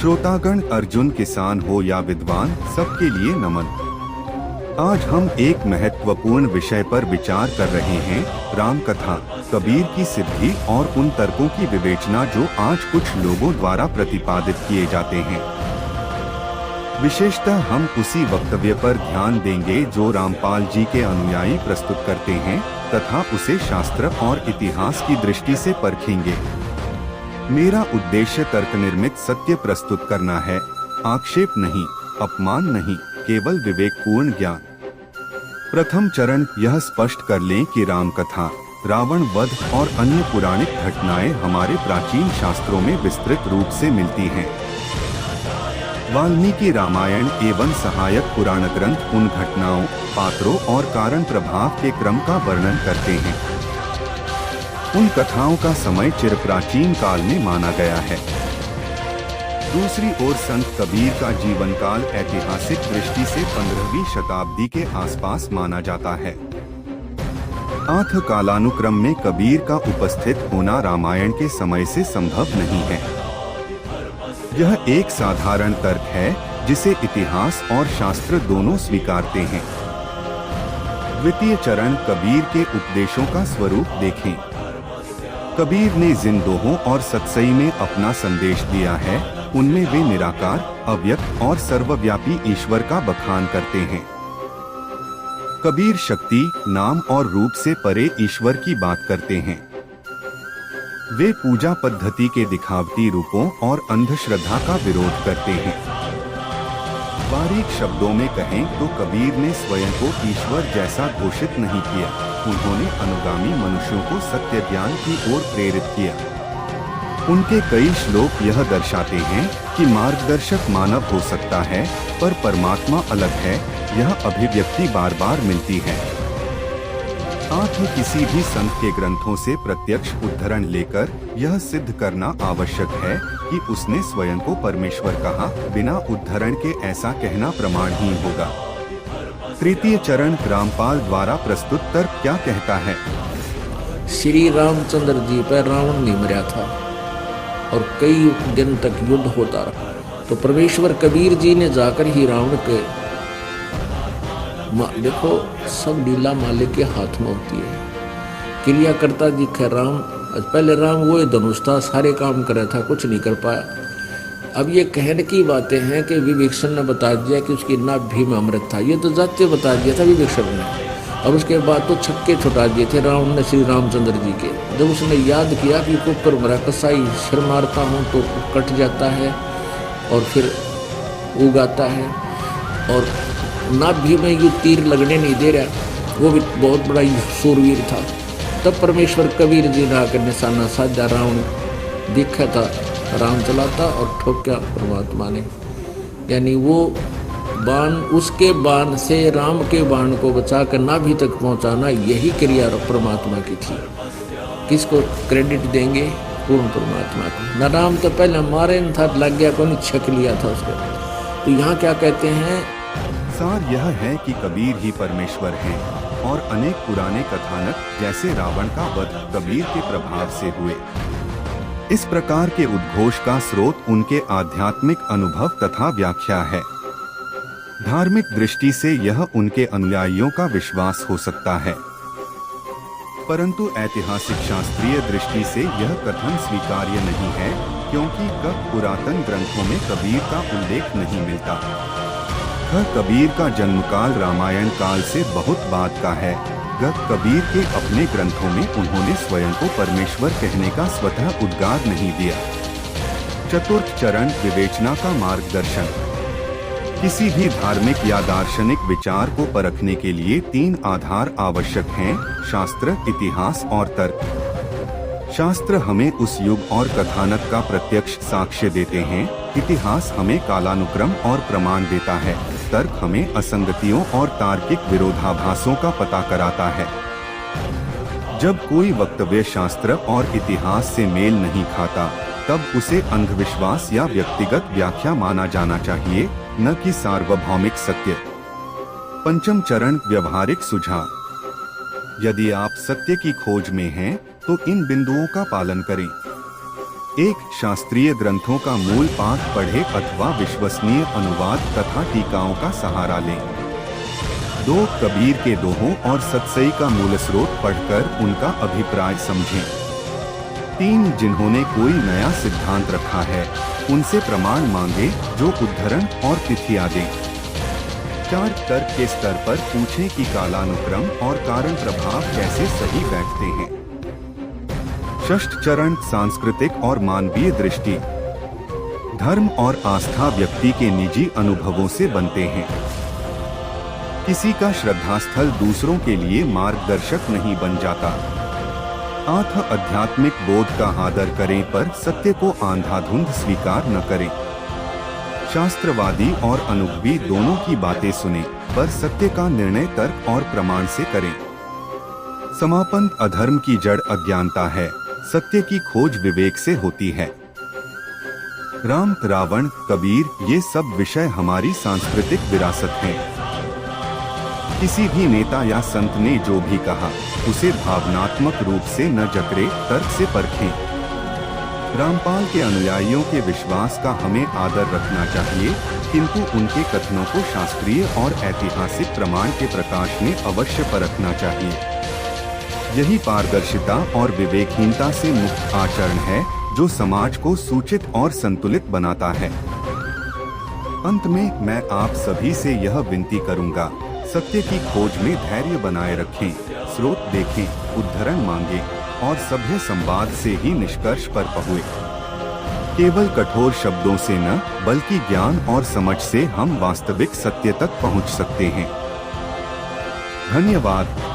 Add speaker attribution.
Speaker 1: श्रोतागण, अर्जुन किसान हो या विद्वान, सबके लिए नमन। आज हम एक महत्वपूर्ण विषय पर विचार कर रहे हैं, राम कथा, कबीर की सिद्धि और उन तर्कों की विवेचना जो आज कुछ लोगों द्वारा प्रतिपादित किए जाते हैं। विशेषतः हम उसी वक्तव्य पर ध्यान देंगे जो रामपाल जी के अनुयायी प्रस्तुत करते हैं तथा उसे शास्त्र और इतिहास की दृष्टि से परखेंगे। मेरा उद्देश्य तर्क निर्मित सत्य प्रस्तुत करना है, आक्षेप नहीं, अपमान नहीं, केवल विवेकपूर्ण ज्ञान। प्रथम चरण यह स्पष्ट कर लें कि राम कथा, रावण वध और अन्य पुराणिक घटनाएं हमारे प्राचीन शास्त्रों में विस्तृत रूप से मिलती हैं। वाल्मीकि रामायण एवं सहायक पुराण ग्रंथ उन घटनाओं, पात्रों और कारण प्रभाव के क्रम का वर्णन करते हैं। उन कथाओं का समय चिर प्राचीन काल में माना गया है। दूसरी ओर संत कबीर का जीवन काल ऐतिहासिक दृष्टि से 15वीं शताब्दी के आसपास माना जाता है। आठ कालानुक्रम में कबीर का उपस्थित होना रामायण के समय से संभव नहीं है। यह एक साधारण तर्क है जिसे इतिहास और शास्त्र दोनों स्वीकारते हैं। द्वितीय चरण कबीर के उपदेशों का स्वरूप देखें। कबीर ने जिन दोहों और सतसई में अपना संदेश दिया है, उनमें वे निराकार, अव्यक्त और सर्वव्यापी ईश्वर का बखान करते हैं। कबीर शक्ति, नाम और रूप से परे ईश्वर की बात करते हैं। वे पूजा पद्धति के दिखावटी रूपों और अंधश्रद्धा का विरोध करते हैं। बारीक शब्दों में कहें तो कबीर ने स्वयं को ईश्वर जैसा घोषित नहीं किया, उन्होंने अनुगामी मनुष्यों को सत्य ज्ञान की ओर प्रेरित किया। उनके कई श्लोक यह दर्शाते हैं कि मार्गदर्शक मानव हो सकता है, पर परमात्मा अलग है, यह अभिव्यक्ति बार बार मिलती है। साथ ही किसी भी संत के ग्रंथों से प्रत्यक्ष उद्धरण लेकर यह सिद्ध करना आवश्यक है कि उसने स्वयं को परमेश्वर कहा, बिना उद्धरण के ऐसा कहना प्रमाणहीन होगा। तृतीय चरण रामपाल द्वारा प्रस्तुत तर्क क्या कहता है?
Speaker 2: श्री रामचंद्र जी पर रावण नहीं मरा था और कई दिन तक युद्ध होता रहा, तो परमेश्वर कबीर जी ने जाकर ही रावण के, देखो सब लीला मालिक के हाथ में होती है। क्रिया करता दिखे राम, पहले राम वो धनुष था, सारे काम कर रहा था, कुछ नहीं कर पाया। अब ये कहने की बातें हैं कि विभीषण ने बता दिया कि उसकी नाभि में अमृत था, ये तो जाते बता दिया था विभीषण ने, और उसके बाद तो छक्के छुटा दिए थे रावण ने श्री रामचंद्र जी के। जब उसने याद किया कि कुकर मरा कसाई, सिर मारता हूँ तो कट जाता है और फिर उगाता है, और नाभि में ये तीर लगने नहीं दे रहा, वो भी बहुत बड़ा सूरवीर था। तब परमेश्वर कबीर जी ने आकर निशाना साधा, रावण देखा था, राम चलाता और ठोका परमात्मा ने। यानी वो बाण, उसके बाण से राम के बाण को बचाकर नाभि तक पहुंचाना, यही क्रिया परमात्मा की थी। किसको क्रेडिट देंगे? पूर्ण परमात्मा को। न राम तो पहले मारे न था, लग गया को नहीं, छक लिया था उसको। तो यहाँ क्या कहते हैं?
Speaker 1: सार यह है कि कबीर ही परमेश्वर हैं और अनेक पुराने कथानक जैसे रावण का वध कबीर के प्रभाव से हुए। इस प्रकार के उद्घोष का स्रोत उनके आध्यात्मिक अनुभव तथा व्याख्या है। धार्मिक दृष्टि से यह उनके अनुयायियों का विश्वास हो सकता है, परंतु ऐतिहासिक शास्त्रीय दृष्टि से यह कथन स्वीकार्य नहीं है, क्योंकि पुरातन ग्रंथों में कबीर का उल्लेख नहीं मिलता। कबीर का जन्मकाल रामायण काल से बहुत बाद का है। कबीर के अपने ग्रंथों में उन्होंने स्वयं को परमेश्वर कहने का स्वतः उद्गार नहीं दिया। चतुर्थ चरण विवेचना का मार्गदर्शन। किसी भी धार्मिक या दार्शनिक विचार को परखने के लिए 3 आधार आवश्यक हैं: शास्त्र, इतिहास और तर्क। शास्त्र हमें उस युग और कथानक का प्रत्यक्ष साक्ष्य देते हैं, इतिहास हमें कालानुक्रम और प्रमाण देता है, तर्क हमें असंगतियों और तार्किक विरोधाभासों का पता कराता है। जब कोई वक्तव्य शास्त्र और इतिहास से मेल नहीं खाता, तब उसे अंधविश्वास या व्यक्तिगत व्याख्या माना जाना चाहिए, न कि सार्वभौमिक सत्य। पंचम चरण व्यवहारिक सुझाव। यदि आप सत्य की खोज में हैं, तो इन बिंदुओं का पालन करें। एक, शास्त्रीय ग्रंथों का मूल पाठ पढ़े अथवा विश्वसनीय अनुवाद तथा टीकाओं का सहारा लें। 2, कबीर के दोहों और सतसई का मूल स्रोत पढ़कर उनका अभिप्राय समझें। 3, जिन्होंने कोई नया सिद्धांत रखा है उनसे प्रमाण मांगे जो उद्धरण और तिथियां दें। 4, तर्क के स्तर पर पूछें कि कालानुक्रम और कारण प्रभाव कैसे सही बैठते हैं। 6, चरण, सांस्कृतिक और मानवीय दृष्टि। धर्म और आस्था व्यक्ति के निजी अनुभवों से बनते हैं। किसी का श्रद्धास्थल दूसरों के लिए मार्गदर्शक नहीं बन जाता। 8, आध्यात्मिक बोध का आदर करें पर सत्य को अंधाधुंध स्वीकार न करें। शास्त्रवादी और अनुभवी दोनों की बातें सुनें, पर सत्य का निर्णय तर्क और प्रमाण से करें। समापन, अधर्म की जड़ अज्ञानता है, सत्य की खोज विवेक से होती है। राम, रावण, कबीर ये सब विषय हमारी सांस्कृतिक विरासत हैं। किसी भी नेता या संत ने जो भी कहा उसे भावनात्मक रूप से न जकड़े, तर्क से परखें। रामपाल के अनुयायियों के विश्वास का हमें आदर रखना चाहिए, किंतु उनके कथनों को शास्त्रीय और ऐतिहासिक प्रमाण के प्रकाश में अवश्य परखना चाहिए। यही पारदर्शिता और विवेकहीनता से मुक्त आचरण है जो समाज को सूचित और संतुलित बनाता है। अंत में मैं आप सभी से यह विनती करूंगा, सत्य की खोज में धैर्य बनाए रखें, स्रोत देखें, उद्धरण मांगे और सभ्य संवाद से ही निष्कर्ष पर पहुँचे। केवल कठोर शब्दों से न, बल्कि ज्ञान और समझ से हम वास्तविक सत्य तक पहुँच सकते हैं। धन्यवाद।